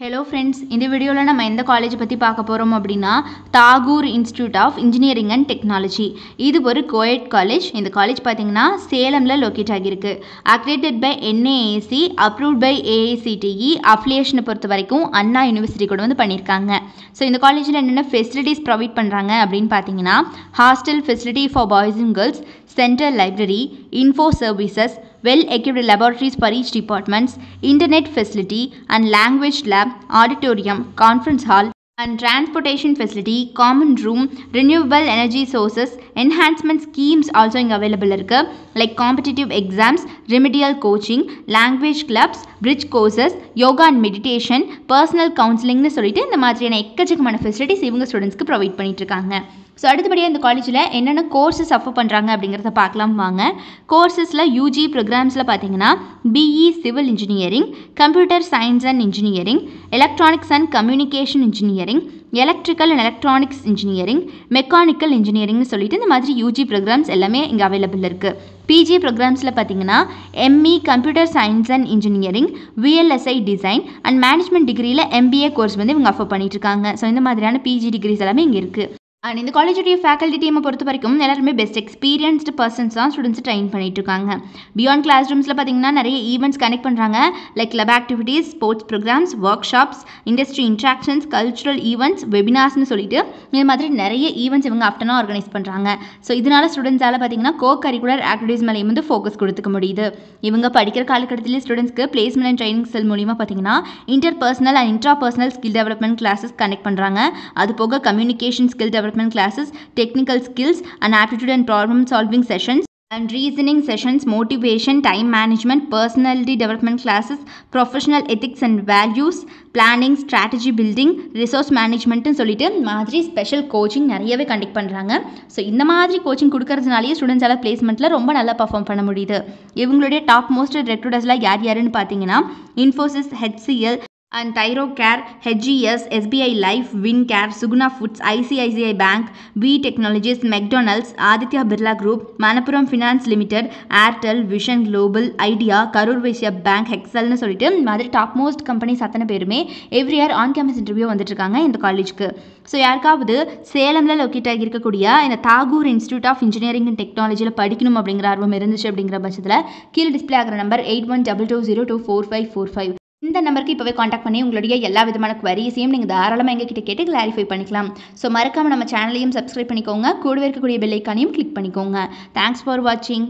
Hello friends, இந்த வீடியோவில் நம்ம எந்த காலேஜ் பற்றி பார்க்க போகிறோம் அப்படின்னா Tagore institute of engineering and technology. இது ஒரு கோயட் காலேஜ். இந்த காலேஜ் பார்த்தீங்கன்னா சேலமில் லொக்கேட் ஆகியிருக்கு. Accredited by NAAC, approved by AICTE. அஃபிலியேஷனை பொறுத்த வரைக்கும் அண்ணா யூனிவர்சிட்டி கூட வந்து பண்ணியிருக்காங்க. ஸோ இந்த காலேஜில் என்னென்ன ஃபெசிலிட்டிஸ் ப்ரொவைட் பண்ணுறாங்க அப்படின்னு பார்த்தீங்கன்னா hostel facility for boys and girls, central library, info services, well-equipped laboratories for each departments, internet facility and language lab, auditorium, conference hall and transportation facility, common room, renewable energy sources, enhancement schemes also இங்கே available இருக்கு. Like competitive exams, remedial coaching, language clubs, bridge courses, yoga and meditation, personal counselingனு சொல்லிட்டு இந்த மாதிரியான எக்கச்சக்கமான facilities இவங்க ஸ்டூடெண்ட்ஸ்க்கு provide பண்ணிட்டு இருக்காங்க. ஸோ அடுத்தபடியாக இந்த காலேஜில் என்னென்ன கோர்சஸ் ஆஃபர் பண்ணுறாங்க அப்படிங்கிறத பார்க்கலாம் வாங்க. கோர்சஸில் யூஜி ப்ரோக்ராம்ஸில் பார்த்தீங்கன்னா BE civil engineering, computer science and engineering, electronics and communication engineering, electrical and electronics engineering, mechanical இன்ஜினியரிங்னு சொல்லிட்டு இந்த மாதிரி யூஜி ப்ரோக்ராம்ஸ் எல்லாமே இங்கே அவைலபிள் இருக்குது. பிஜி ப்ரோக்ராம்ஸில் பார்த்தீங்கன்னா ME computer science and engineering, VLSI design and management டிகிரியில் MBA கோர்ஸ் வந்து இவங்க ஆஃபர் பண்ணிட்டு இருக்காங்க. ஸோ இந்த மாதிரியான பிஜி டிகிரிஸ் எல்லாமே இங்கே இருக்குது. அண்ட் இந்த காலேஜுடைய ஃபேக்கல்ட்டி டீமை பொறுத்த வரைக்கும் எல்லாருமே பெஸ்ட் எக்ஸ்பீரியன்ஸ்டு பர்சன்ஸ் தான் ஸ்டூடெண்ட்ஸ் ட்ரெயின் பண்ணிட்டு இருக்காங்க. பியாண்ட் கிளாஸ் ரூம்ஸில் பார்த்தீங்கன்னா நிறைய ஈவெண்ட்ஸ் கனெக்ட் பண்ணுறாங்க. Like lab activities, sports programs, workshops, industry interactions, cultural events, வெபினார்ஸ்னு சொல்லிட்டு இந்த மாதிரி நிறைய ஈவெண்ட்ஸ் இவங்க ஆஃப்டர்னா ஆர்கனைஸ் பண்ணுறாங்க. ஸோ இதனால் ஸ்டூடெண்ட்ஸால் பார்த்தீங்கன்னா கோ கரிக்குலர் ஆக்டிவிட்டீஸ் மேலேயும் வந்து ஃபோக்கஸ் கொடுத்துக்க முடியுது. இவங்க படிக்கிற காலகட்டத்திலே ஸ்டூடெண்ட்ஸ்க்கு பிளேஸ்மெண்ட் அண்ட் ட்ரைனிங் செல் மூலிமா பார்த்தீங்கன்னா interpersonal and intrapersonal skill development classes connect பண்ணுறாங்க. அது போக communication skill development classes, technical skills and aptitude and problem solving sessions and reasoning sessions, motivation, time management, personality development classes, professional ethics and values, planning, strategy building, resource management னு சொல்லிட்டு மாதிரி special coaching நிறையவே conduct பண்ணுறாங்க. So இந்த மாதிரி coaching கொடுக்கறதுனாலேயே ஸ்டூடெண்ட்ஸால் பிளேஸ்மெண்ட்டில் ரொம்ப நல்லா perform பண்ண முடியுது. இவங்களுடைய டாப் மோஸ்ட் ரெக்ரூட்டர்ஸ்லாம் யார் யாருன்னு பார்த்தீங்கன்னா Infosys, HCL and Thyrocare, HGS, SBI Life, WinCare, Suguna Foods, ICICI Bank, B Technologies, McDonald's, Aditya Birla Group, Manappuram Finance Limited, Airtel, Vision Global, Idea, Karur Vysya Bank, Hexalனு சொல்லிட்டு மாதிரி top most companies அத்தனை பேருமே every year on campus interview வந்துட்டு இருக்காங்க இந்த காலேஜுக்கு. So யாருக்காவது சேலமில் locate ஆகி இருக்கக்கூடிய இந்த Tagore institute of engineering and டெக்னாலஜியில் படிக்கணும் அப்படிங்கிற ஆர்வம் இருந்துச்சு அப்படிங்கிற பட்சத்தில் கீழே டிஸ்பிளே ஆகிற நம்பர் 8122024545 இந்த நம்பருக்கு இப்போவே காண்டாக்ட் பண்ணி உங்களுடைய எல்லா விதமான குவரிஸையும் நீங்கள் தாராளமாக எங்ககிட்ட கேட்டு கிளாரிஃபை பண்ணிக்கலாம். ஸோ மறக்காமல் நம்ம சேனலையும் சப்ஸ்கிரைப் பண்ணிக்கோங்க. கூடவே இருக்கக்கூடிய பெல் ஐக்கானையும் கிளிக் பண்ணிக்கோங்க. தேங்க்ஸ் ஃபார் வாட்சிங்.